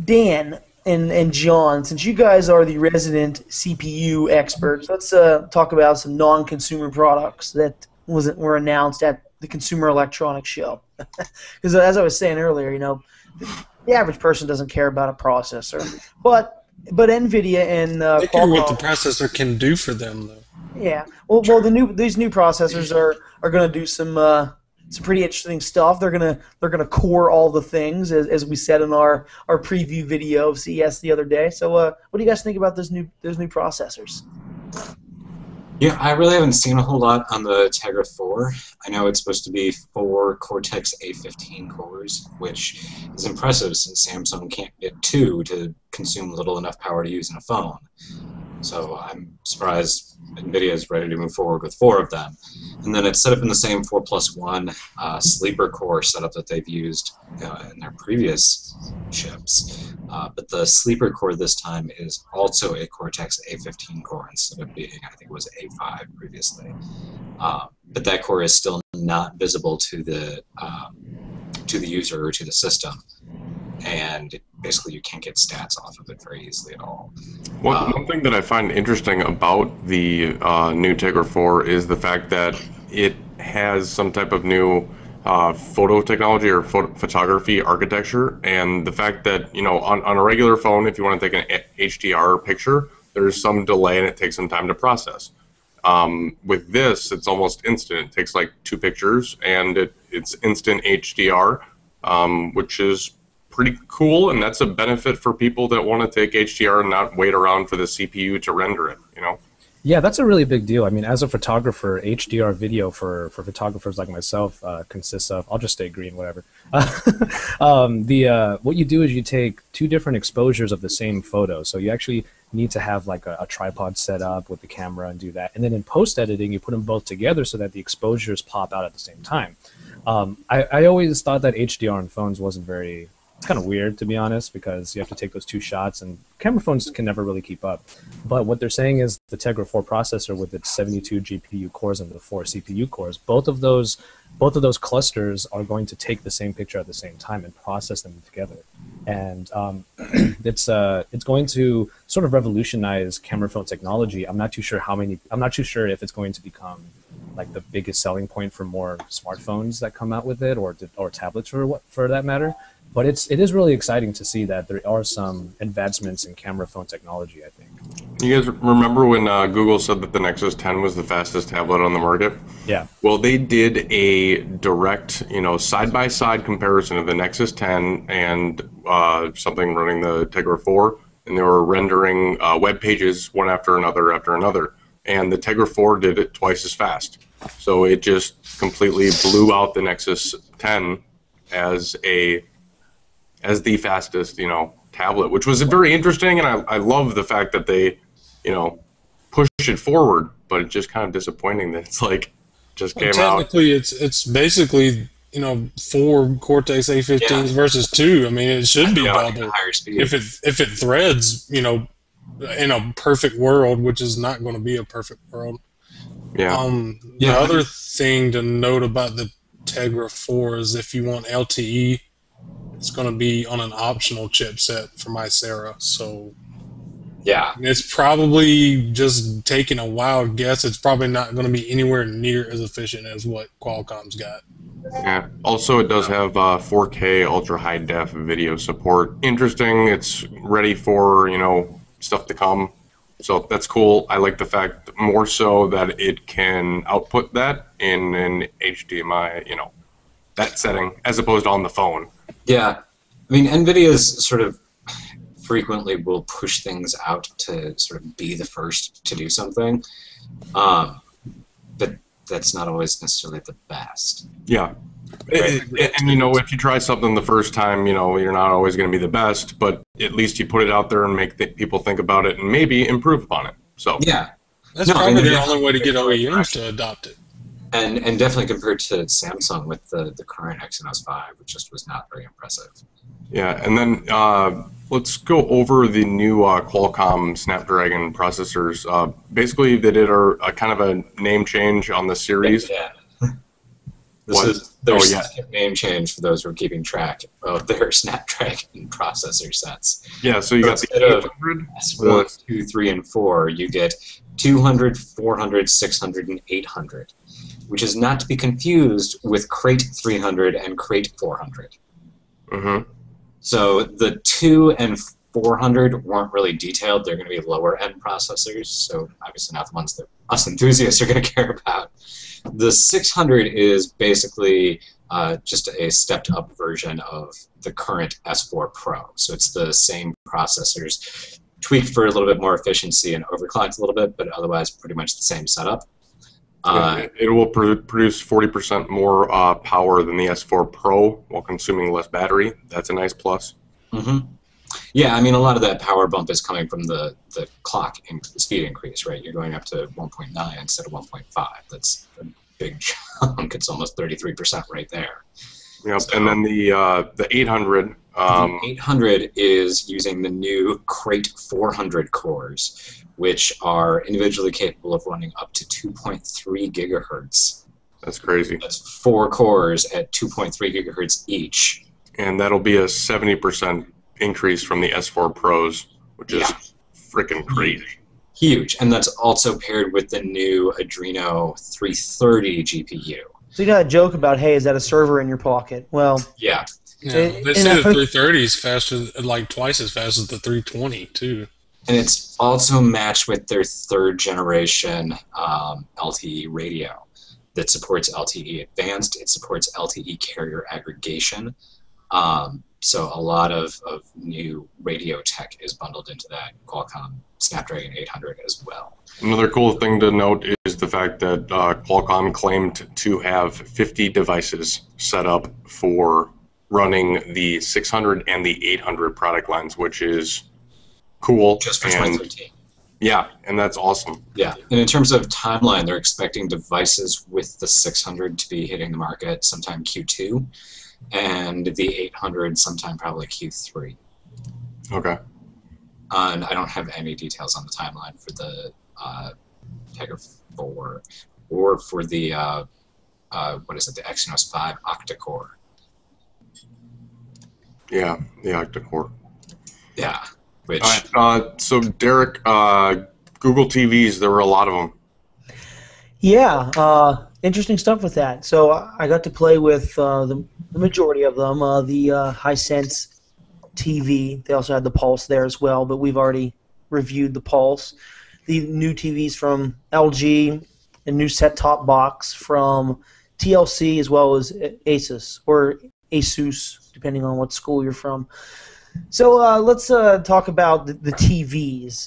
[SPEAKER 1] Dan and John, since you guys are the resident CPU experts, let's talk about some non-consumer products that were announced at the Consumer Electronics Show. Because as I was saying earlier, the average person doesn't care about a processor, but NVIDIA and
[SPEAKER 4] they care
[SPEAKER 1] Qualcomm,
[SPEAKER 4] what the processor can do for them, though.
[SPEAKER 1] Yeah, well, these new processors are going to do some pretty interesting stuff. They're gonna core all the things, as we said in our preview video of CES the other day. So, what do you guys think about those new processors?
[SPEAKER 5] Yeah, I really haven't seen a whole lot on the Tegra 4. I know it's supposed to be 4 Cortex A15 cores, which is impressive since Samsung can't get 2 to consume little enough power to use in a phone. So I'm surprised NVIDIA is ready to move forward with 4 of them. And then it's set up in the same 4+1 sleeper core setup that they've used in their previous chips. But the sleeper core this time is also a Cortex A15 core instead of being, I think it was A5 previously. But that core is still not visible to the user or to the system. And basically you can't get stats off of it very easily at all.
[SPEAKER 2] One thing that I find interesting about the new Tegra 4 is the fact that it has some type of new photo technology or photography architecture, and the fact that on a regular phone, if you want to take an HDR picture, there's some delay and it takes some time to process. With this, it's almost instant. It takes like 2 pictures and it's instant HDR, which is pretty cool, and that's a benefit for people that want to take HDR and not wait around for the CPU to render it,
[SPEAKER 3] Yeah, that's a really big deal. I mean, as a photographer, HDR video for photographers like myself consists of, I'll just stay green, whatever. What you do is you take 2 different exposures of the same photo. So you actually need to have like a tripod set up with the camera and do that. And then in post-editing, you put them both together so that the exposures pop out at the same time. I always thought that HDR on phones wasn't very... It's kind of weird, to be honest, because you have to take those 2 shots, and camera phones can never really keep up. But what they're saying is the Tegra 4 processor with its 72 GPU cores and the 4 CPU cores, both of those clusters are going to take the same picture at the same time and process them together. And it's going to sort of revolutionize camera phone technology. I'm not too sure if it's going to become like the biggest selling point for more smartphones that come out with it, or tablets for that matter. But it is really exciting to see that there are some advancements in camera phone technology, I think.
[SPEAKER 2] You guys remember when Google said that the Nexus 10 was the fastest tablet on the market?
[SPEAKER 3] Yeah.
[SPEAKER 2] Well, they did a direct, side-by-side comparison of the Nexus 10 and something running the Tegra 4, and they were rendering web pages one after another. And the Tegra 4 did it twice as fast. So it just completely blew out the Nexus 10 as the fastest, tablet, which was very interesting, and I love the fact that they, push it forward, but it's just kind of disappointing that it's like just came out.
[SPEAKER 4] Technically, it's basically 4 Cortex A15s versus 2. I mean, it should be double.
[SPEAKER 5] Higher speed.
[SPEAKER 4] If it threads, in a perfect world, which is not going to be a perfect world.
[SPEAKER 2] Yeah.
[SPEAKER 4] The other thing to note about the Tegra 4 is if you want LTE, it's going to be on an optional chipset from Icera. So
[SPEAKER 5] yeah,
[SPEAKER 4] it's probably just taking a wild guess. It's probably not going to be anywhere near as efficient as what Qualcomm's got.
[SPEAKER 2] Yeah. Also, it does have 4K ultra high def video support. Interesting. It's ready for stuff to come. So that's cool. I like the fact more so that it can output that in an HDMI, that setting, as opposed to on the phone.
[SPEAKER 5] Yeah. I mean, NVIDIA's sort of frequently will push things out to sort of be the first to do something. But that's not always necessarily the best.
[SPEAKER 2] Yeah. And if you try something the first time, you're not always going to be the best, but at least you put it out there and make people think about it and maybe improve upon it. So
[SPEAKER 5] yeah,
[SPEAKER 4] that's probably the only way to get OEMs to adopt it.
[SPEAKER 5] And definitely compared to Samsung with the current Exynos 5, which just was not very impressive.
[SPEAKER 2] Yeah, and then let's go over the new Qualcomm Snapdragon processors. Basically, they did a kind of a name change on the series.
[SPEAKER 5] Yeah. This is their second name change for those who are keeping track of their Snapdragon processor sets.
[SPEAKER 2] Yeah, so you got the 800,
[SPEAKER 5] S1, 2, 3, and 4. You get 200, 400, 600, and 800, which is not to be confused with Crate 300 and Crate 400.
[SPEAKER 2] Mm-hmm.
[SPEAKER 5] So the 2 and 400 weren't really detailed. They're going to be lower-end processors, so obviously not the ones that us enthusiasts are going to care about. The 600 is basically just a stepped-up version of the current S4 Pro. So it's the same processors, tweaked for a little bit more efficiency and overclocked a little bit, but otherwise pretty much the same setup.
[SPEAKER 2] It will produce 40% more power than the S4 Pro while consuming less battery. That's a nice plus.
[SPEAKER 5] Mm-hmm. Yeah, I mean, a lot of that power bump is coming from the clock speed increase, right? You're going up to 1.9 instead of 1.5. That's a big chunk. It's almost 33% right there.
[SPEAKER 2] Yep, so, and then the 800.
[SPEAKER 5] The 800 is using the new Crate 400 cores, which are individually capable of running up to 2.3 gigahertz.
[SPEAKER 2] That's crazy.
[SPEAKER 5] That's 4 cores at 2.3 gigahertz each.
[SPEAKER 2] And that'll be a 70% increase from the S4 Pros, which is freaking crazy.
[SPEAKER 5] Huge. And that's also paired with the new Adreno 330 GPU.
[SPEAKER 1] So you got a joke about, hey, is that a server in your pocket? Well,
[SPEAKER 5] yeah.
[SPEAKER 4] They say the 330 is faster, like twice as fast as the 320 too.
[SPEAKER 5] And it's also matched with their 3rd generation LTE radio that supports LTE Advanced. It supports LTE carrier aggregation. So a lot of new radio tech is bundled into that Qualcomm Snapdragon 800 as well.
[SPEAKER 2] Another cool thing to note is the fact that Qualcomm claimed to have 50 devices set up for running the 600 and the 800 product lines, which is cool.
[SPEAKER 5] Just for 2013.
[SPEAKER 2] Yeah, and that's awesome.
[SPEAKER 5] Yeah, and in terms of timeline, they're expecting devices with the 600 to be hitting the market sometime Q2, and the 800 sometime probably Q3.
[SPEAKER 2] Okay.
[SPEAKER 5] And I don't have any details on the timeline for the Tegra 4 or for the what is it, the Exynos 5 octa-core.
[SPEAKER 2] Yeah, the octa-core.
[SPEAKER 5] Yeah. Which,
[SPEAKER 2] all right, so Derek, Google TVs, there were a lot of them.
[SPEAKER 1] Yeah, interesting stuff with that. So I got to play with the majority of them. The Hisense TV, they also had the Pulse there as well, but we've already reviewed the Pulse. The new TVs from LG, a new set-top box from TLC, as well as Asus, or Asus, depending on what school you're from. So let's talk about the TVs,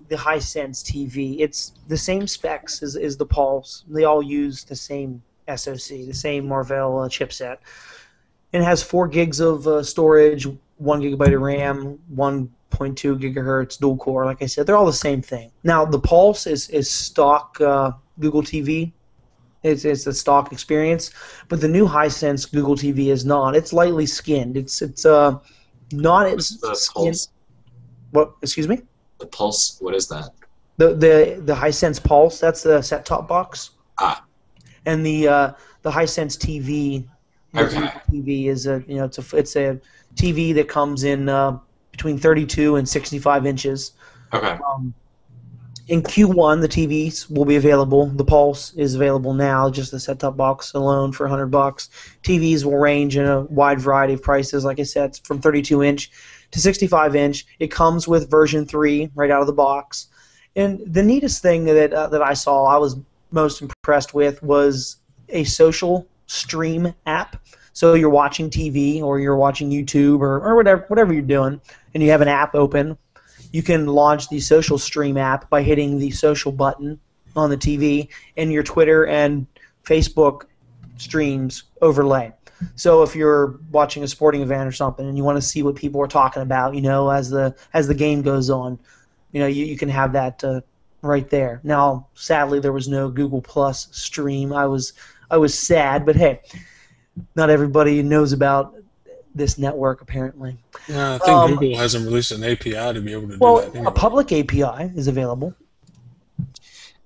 [SPEAKER 1] the Hisense TV. It's the same specs as the Pulse. They all use the same SoC, the same Marvell chipset. It has 4 gigs of storage, 1 gigabyte of RAM, 1.2 gigahertz dual core. Like I said, they're all the same thing. Now the Pulse is stock Google TV. It's a stock experience, but the new Hisense Google TV is not. It's lightly skinned. It's not as
[SPEAKER 5] the Pulse.
[SPEAKER 1] What? Excuse me?
[SPEAKER 5] The Pulse. What is that?
[SPEAKER 1] The Hisense Pulse. That's the set-top box.
[SPEAKER 5] Ah.
[SPEAKER 1] And the Hisense TV.
[SPEAKER 5] Okay.
[SPEAKER 1] TV is it's a TV that comes in between 32 and 65 inches.
[SPEAKER 5] Okay.
[SPEAKER 1] In Q1, the TVs will be available. The Pulse is available now, just the set-top box alone for $100. TVs will range in a wide variety of prices. Like I said, it's from 32-inch to 65-inch. It comes with version 3 right out of the box. And the neatest thing that I saw, I was most impressed with, was a social stream app. So you're watching TV or you're watching YouTube or whatever you're doing, and you have an app open. You can launch the social stream app by hitting the social button on the TV, and your Twitter and Facebook streams overlay. So if you're watching a sporting event or something and you want to see what people are talking about, as the game goes on, you can have that right there. Now, sadly, there was no Google Plus stream. I was sad, but hey, not everybody knows about this network apparently.
[SPEAKER 4] Yeah, I think Google hasn't released an API to be able to do that. Anyway.
[SPEAKER 1] A public API is available.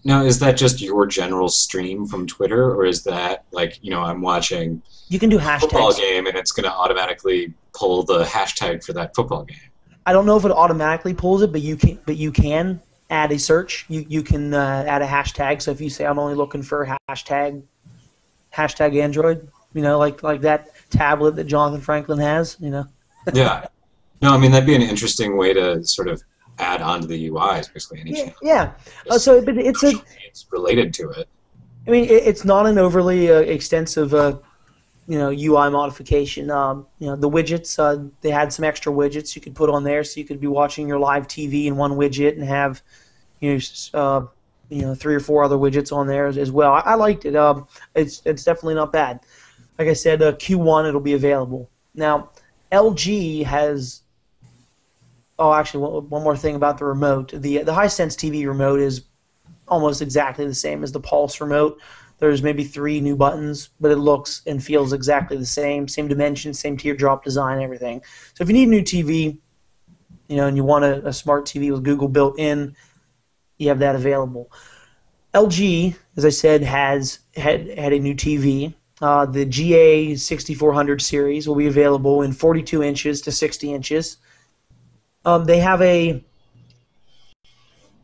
[SPEAKER 5] Now, is that just your general stream from Twitter, or is that like, I'm watching
[SPEAKER 1] you can do
[SPEAKER 5] a
[SPEAKER 1] hashtags.
[SPEAKER 5] football game and it's going to automatically pull the hashtag for that football game?
[SPEAKER 1] I don't know if it automatically pulls it, but you can add a search. You can add a hashtag. So if you say I'm only looking for hashtag Android, like that tablet that Jonathan Franklin has,
[SPEAKER 5] Yeah. No, I mean, that'd be an interesting way to sort of add on to the UIs, basically, any channel.
[SPEAKER 1] Yeah. But
[SPEAKER 5] it's related to it.
[SPEAKER 1] I mean, it's not an overly extensive, UI modification. The widgets, they had some extra widgets you could put on there, so you could be watching your live TV in one widget and have, 3 or 4 other widgets on there as well. I liked it. It's definitely not bad. Like I said, Q1 it'll be available. Now, LG has. Oh, actually, one more thing about the remote. The Hisense TV Remote is almost exactly the same as the Pulse Remote. There's maybe 3 new buttons, but it looks and feels exactly the same dimensions, same teardrop design, everything. So if you need a new TV, and you want a smart TV with Google built in, you have that available. LG, as I said, had a new TV. The GA6400 series will be available in 42 inches to 60 inches. They have a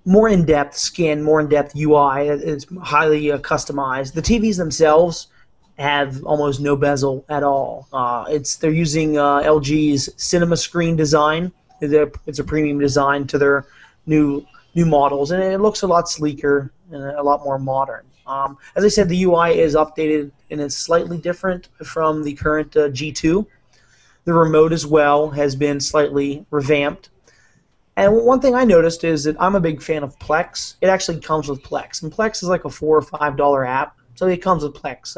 [SPEAKER 1] more in-depth skin, more in-depth UI. It's highly customized. The TVs themselves have almost no bezel at all. They're using LG's Cinema Screen design. It's a premium design to their new models, and it looks a lot sleeker and a lot more modern. As I said, the UI is updated and it's slightly different from the current G2. The remote as well has been slightly revamped. And one thing I noticed is that I'm a big fan of Plex. It actually comes with Plex, and Plex is like a $4 or $5 app, so it comes with Plex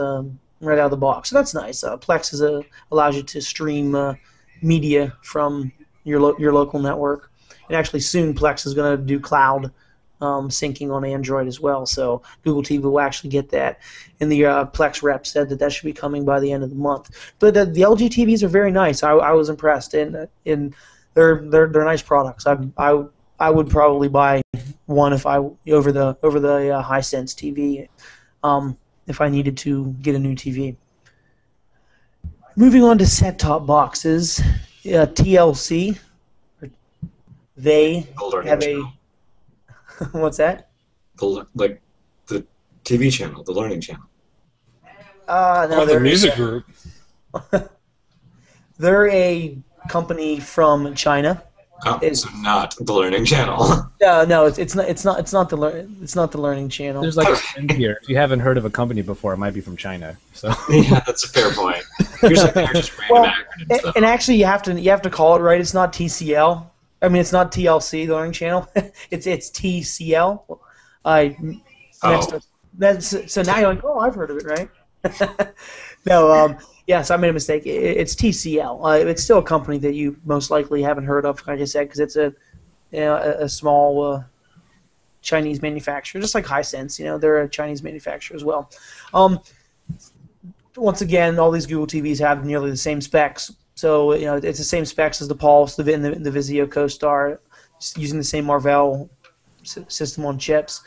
[SPEAKER 1] right out of the box. So that's nice. Plex allows you to stream media from your local network. And actually soon Plex is going to do cloud syncing on Android as well, so Google TV will actually get that. And the Plex rep said that should be coming by the end of the month. But the LG TVs are very nice. I was impressed, and they're nice products. I would probably buy one over the Hisense TV if I needed to get a new TV. Moving on to set-top boxes, TLC. They have a. What's that?
[SPEAKER 5] The TV channel, the learning channel.
[SPEAKER 1] No,
[SPEAKER 4] the music group.
[SPEAKER 1] They're a company from China.
[SPEAKER 5] Oh, so not the learning channel.
[SPEAKER 1] No, it's not the learning channel.
[SPEAKER 3] There's like a trend here. If you haven't heard of a company before, it might be from China. So
[SPEAKER 5] yeah, that's a fair point. Here's just random acronyms.
[SPEAKER 1] And actually, you have to call it right. It's not TCL. I mean, it's not TLC, the learning channel. it's TCL. So now you're like, oh, I've heard of it, right? No, yes, I made a mistake. It's TCL. It's still a company that you most likely haven't heard of, like I said, because it's a small Chinese manufacturer, just like Hisense. They're a Chinese manufacturer as well. Once again, all these Google TVs have nearly the same specs. So it's the same specs as the Pulse, the Vizio CoStar, using the same Marvell system on chips.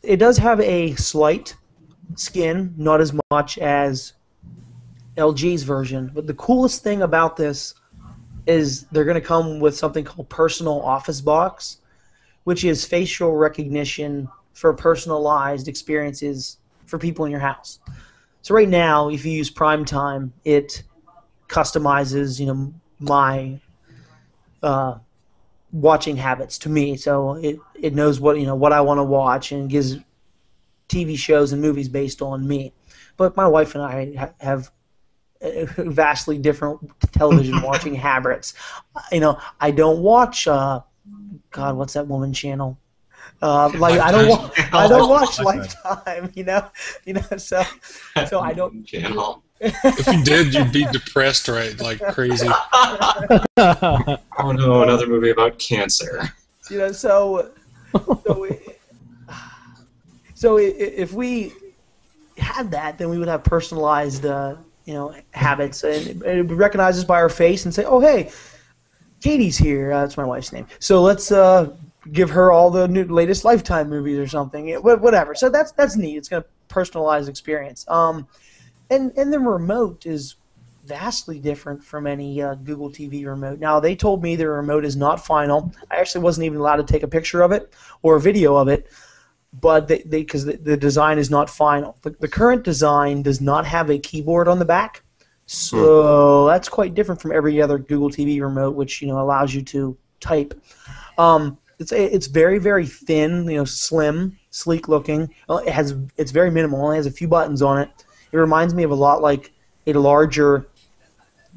[SPEAKER 1] It does have a slight skin, not as much as LG's version. But the coolest thing about this is they're going to come with something called Personal Office Box, which is facial recognition for personalized experiences for people in your house. So right now, if you use PrimeTime, it customizes, my watching habits to me. So it knows what I want to watch and gives TV shows and movies based on me. But my wife and I have vastly different television watching habits. I don't watch God, what's that woman channel? I don't watch Lifetime. So I don't.
[SPEAKER 5] Channel.
[SPEAKER 4] If you did, you'd be depressed, right? Like crazy.
[SPEAKER 5] Oh no, another movie about cancer.
[SPEAKER 1] So if we had that, then we would have personalized, habits, and it would recognize us by our face and say, "Oh, hey, Katie's here." That's my wife's name. So let's give her all the latest Lifetime movies or something. Whatever. So that's neat. It's gonna personalize experience. And the remote is vastly different from any Google TV remote. Now, they told me the remote is not final. I actually wasn't even allowed to take a picture of it or a video of it, but because the design is not final. The current design does not have a keyboard on the back, so that's quite different from every other Google TV remote, which allows you to type. It's very, very thin, slim, sleek looking. It's very minimal. It only has a few buttons on it. It reminds me of a lot like a larger,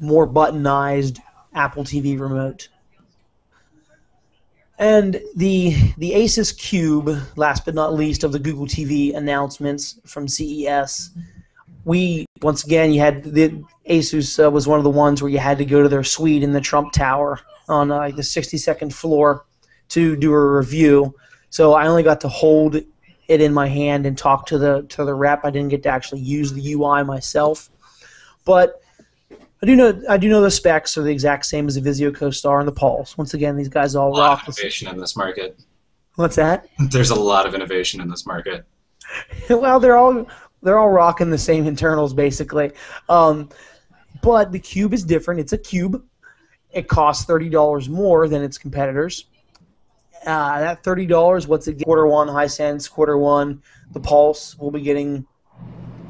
[SPEAKER 1] more buttonized Apple TV remote. And the Asus Cube, last but not least, of the Google TV announcements from CES. Once again, you had the Asus was one of the ones where you had to go to their suite in the Trump Tower on the 62nd floor to do a review. So I only got to hold it in my hand and talk to the rep. I didn't get to actually use the UI myself, but I do know the specs are the exact same as the Vizio CoStar and the Pulse. Once again, these guys all rock.
[SPEAKER 5] Innovation in this market.
[SPEAKER 1] What's that?
[SPEAKER 5] There's a lot of innovation in this market.
[SPEAKER 1] Well, they're all rocking the same internals basically, but the Cube is different. It's a Cube. It costs $30 more than its competitors. That $30, what's it? Quarter one Hisense, quarter one. The Pulse will be getting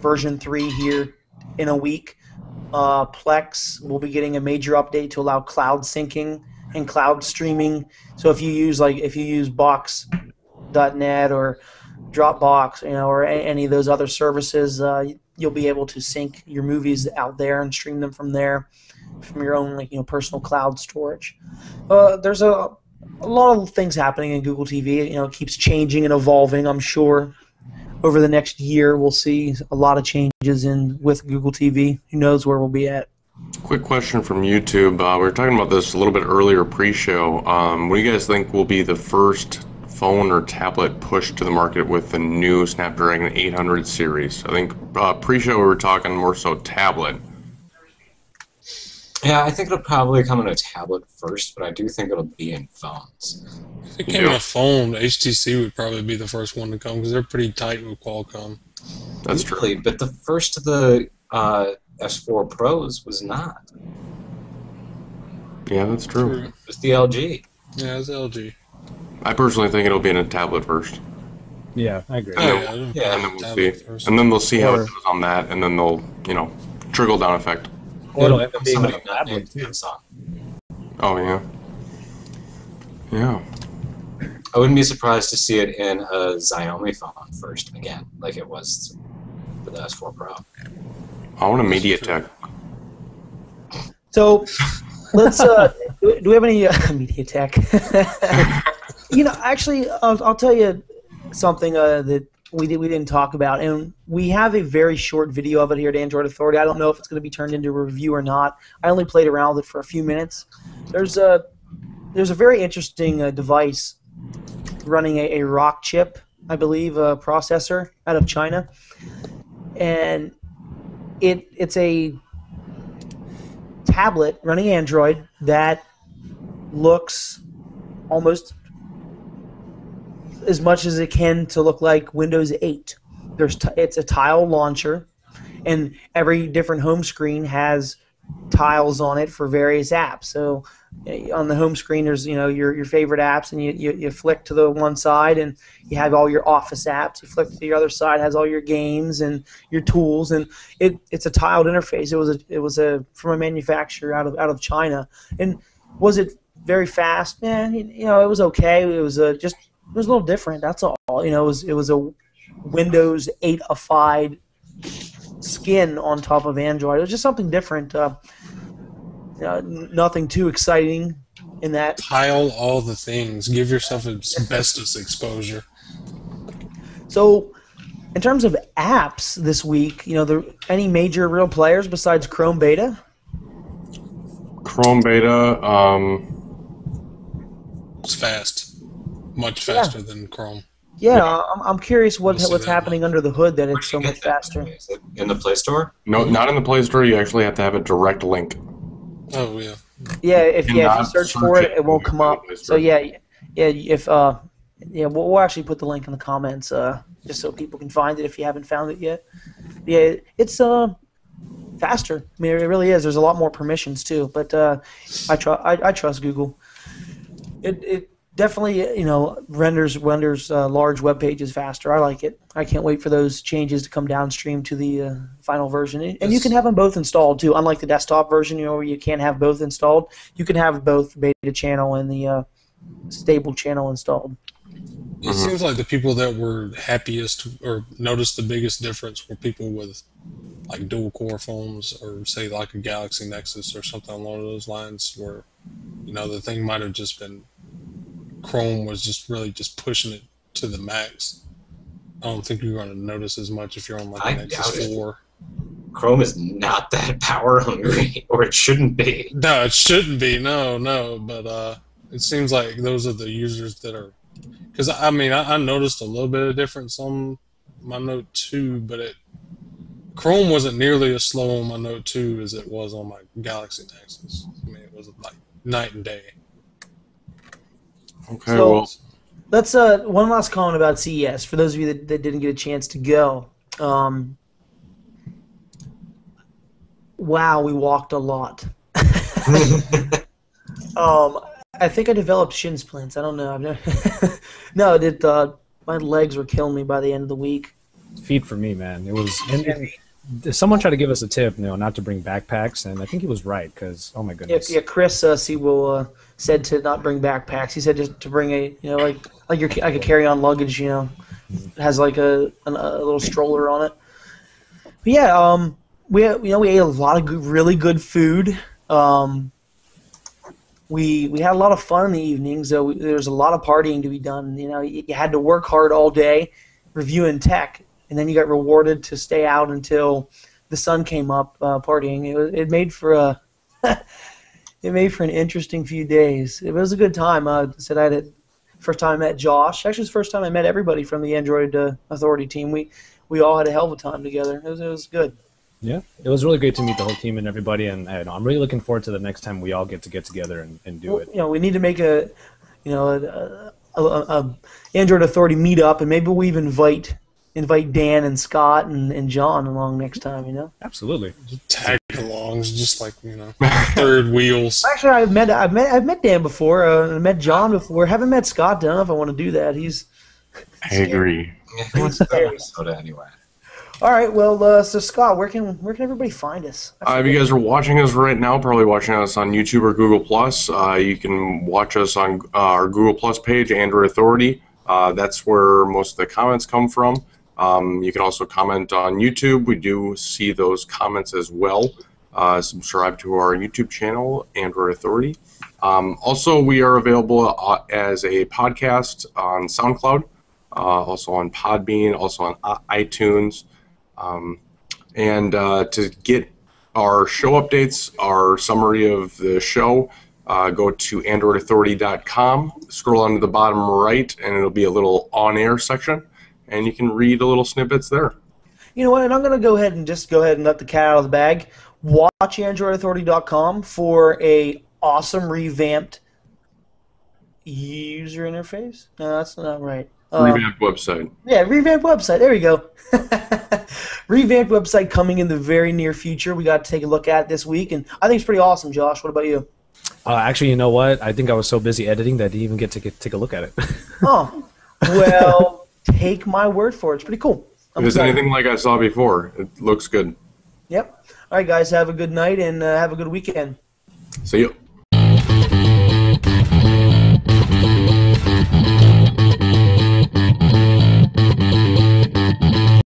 [SPEAKER 1] version 3 here in a week. Plex will be getting a major update to allow cloud syncing and cloud streaming. So if you use Box.net or Dropbox, or any of those other services, you'll be able to sync your movies out there and stream them from there, from your own personal cloud storage. There's a lot of things happening in Google TV. It keeps changing and evolving. I'm sure over the next year we'll see a lot of changes with Google TV. Who knows where we'll be at?
[SPEAKER 2] Quick question from YouTube. We were talking about this a little bit earlier pre-show. What do you guys think will be the first phone or tablet pushed to the market with the new Snapdragon 800 series? I think pre-show we were talking more so tablet.
[SPEAKER 5] Yeah, I think it'll probably come in a tablet first, but I do think it'll be in phones.
[SPEAKER 4] If it came in a phone, HTC would probably be the first one to come because they're pretty tight with Qualcomm.
[SPEAKER 2] That's true.
[SPEAKER 5] But the first of the S4 Pros was not.
[SPEAKER 2] Yeah, that's true.
[SPEAKER 5] It was the LG.
[SPEAKER 4] Yeah, it's LG.
[SPEAKER 2] I personally think it'll be in a tablet first.
[SPEAKER 3] Yeah, I agree.
[SPEAKER 2] And then we'll see. And then they'll see how it goes on that, and then they'll, trickle down effect.
[SPEAKER 3] Or it'll end up being
[SPEAKER 5] Somebody
[SPEAKER 3] a
[SPEAKER 5] not
[SPEAKER 3] tablet
[SPEAKER 5] named
[SPEAKER 3] too.
[SPEAKER 5] Samsung.
[SPEAKER 2] Oh, yeah. Yeah.
[SPEAKER 5] I wouldn't be surprised to see it in a Xiaomi phone first again, like it was for the S4 Pro.
[SPEAKER 2] I want a MediaTek.
[SPEAKER 1] So let's. Do we have any MediaTek? Actually, I'll tell you something that we didn't talk about, and we have a very short video of it here at Android Authority. I don't know if it's going to be turned into a review or not. I only played around with it for a few minutes. There's a very interesting device running a rock chip, I believe, processor out of China, and it's a tablet running Android that looks almost as much as it can to look like Windows 8. It's a tile launcher, and every different home screen has tiles on it for various apps. So on the home screen, there's your favorite apps, and you flick to the one side, and you have all your Office apps. You flick to the other side, has all your games and your tools, and it's a tiled interface. It was from a manufacturer out of China. And was it very fast? It was okay. It was a little different. That's all. It was a Windows 8-ified skin on top of Android. It was just something different. Nothing too exciting in that.
[SPEAKER 4] Tile all the things. Give yourself asbestos exposure.
[SPEAKER 1] So, in terms of apps this week, any major real players besides Chrome Beta?
[SPEAKER 2] Chrome Beta.
[SPEAKER 4] It's fast. Much faster than Chrome.
[SPEAKER 1] Yeah, I'm curious what's happening under the hood that it's so much faster.
[SPEAKER 5] Is it in the Play Store?
[SPEAKER 2] No, not in the Play Store. You actually have to have a direct link.
[SPEAKER 4] Oh yeah.
[SPEAKER 1] Yeah, if you search for it, it won't come up. So we'll actually put the link in the comments just so people can find it if you haven't found it yet. Yeah, it's faster. I mean, it really is. There's a lot more permissions too, but I trust Google. It definitely renders large web pages faster. I like it. I can't wait for those changes to come downstream to the final version. And you can have them both installed too. Unlike the desktop version, where you can't have both installed, you can have both beta channel and the stable channel installed.
[SPEAKER 4] It seems like the people that were happiest or noticed the biggest difference were people with like dual core phones, or say like a Galaxy Nexus or something along those lines, where the thing might have just been Chrome was just really just pushing it to the max. I don't think you're going to notice as much if you're on like a Nexus 4.
[SPEAKER 5] Chrome is not that power hungry, or it shouldn't be.
[SPEAKER 4] No, it shouldn't be. No. But it seems like those are the users that are. Because I noticed a little bit of difference on my Note 2, but Chrome wasn't nearly as slow on my Note 2 as it was on my Galaxy Nexus. I mean, it was like night and day.
[SPEAKER 2] Okay, so,
[SPEAKER 1] let's one last comment about CES for those of you that didn't get a chance to go. Wow, we walked a lot. I think I developed shin splints. I don't know. My legs were killing me by the end of the week.
[SPEAKER 3] Feet for me, man. It was. And someone tried to give us a tip, not to bring backpacks, and I think he was right because, oh my goodness.
[SPEAKER 1] Yeah, Chris Sewell said to not bring backpacks. He said just to bring like a carry-on luggage. It has like a little stroller on it. But yeah, we ate a lot of really good food. We had a lot of fun in the evenings. There was a lot of partying to be done. You had to work hard all day reviewing tech, and then you got rewarded to stay out until the sun came up partying. It made for an interesting few days. It was a good time. I said I had it first time I met Josh. Actually, it's the first time I met everybody from the Android Authority team. We all had a hell of a time together. It was good.
[SPEAKER 3] Yeah, it was really great to meet the whole team and everybody, and I'm really looking forward to the next time we all get together and do it.
[SPEAKER 1] We need to make a Android Authority meetup, and maybe we even invite Dan and Scott and John along next time.
[SPEAKER 3] Absolutely.
[SPEAKER 4] Tag alongs, just like third wheels.
[SPEAKER 1] Actually, I've met Dan before. I met John before. Haven't met Scott. Don't know if I want to do that.
[SPEAKER 2] I agree.
[SPEAKER 5] Minnesota anyway.
[SPEAKER 1] All right, well, so Scott, where can everybody find us?
[SPEAKER 2] If you guys are watching us right now, probably watching us on YouTube or Google+, you can watch us on our Google+ page, Android Authority. That's where most of the comments come from. You can also comment on YouTube. We do see those comments as well. Subscribe to our YouTube channel, Android Authority. Also, we are available as a podcast on SoundCloud. also on Podbean, also on iTunes. And to get our show updates, our summary of the show, go to AndroidAuthority.com, scroll down to the bottom right, and it'll be a little on-air section, and you can read a little snippets there.
[SPEAKER 1] You know what? And I'm going to go ahead and let the cat out of the bag. Watch AndroidAuthority.com for a awesome revamped user interface. No, that's not right.
[SPEAKER 2] Revamped website.
[SPEAKER 1] Yeah, revamped website. There we go. Revamped website coming in the very near future. We got to take a look at it this week, and I think it's pretty awesome. Josh, what about you?
[SPEAKER 3] Actually, you know what? I think I was so busy editing that I didn't even get to take a look at it.
[SPEAKER 1] Oh, well, take my word for it. It's pretty cool.
[SPEAKER 2] If it's anything like I saw before, it looks good.
[SPEAKER 1] Yep. All right, guys, have a good night and have a good weekend.
[SPEAKER 2] See you.